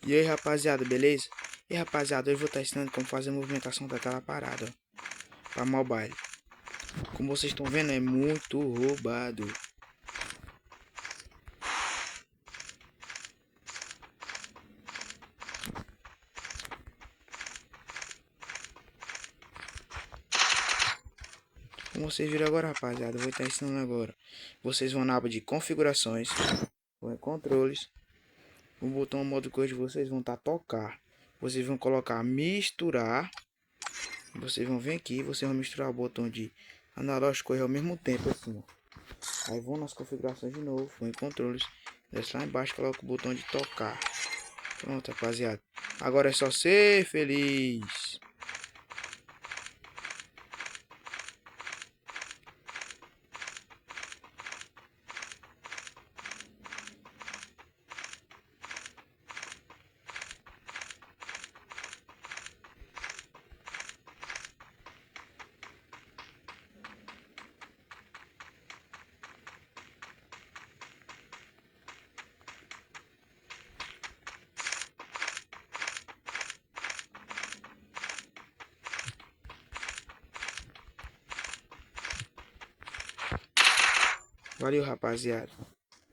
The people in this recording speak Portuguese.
E aí, rapaziada, beleza? E rapaziada, hoje eu vou estar ensinando como fazer a movimentação da tela parada, ó, para mobile. Como vocês estão vendo, é muito roubado. Como vocês viram agora, rapaziada, eu vou estar ensinando agora. Vocês vão na aba de configurações, vão em controles, o botão modo coisa, vocês vão estar tocar. Vocês vão colocar misturar. Vocês vão vir aqui, vocês vão misturar o botão de analógico correr ao mesmo tempo, assim, ó. Aí vão nas configurações de novo, vão em controles, desce lá embaixo, coloca o botão de tocar. Pronto, rapaziada. Agora é só ser feliz. Valeu, rapaziada.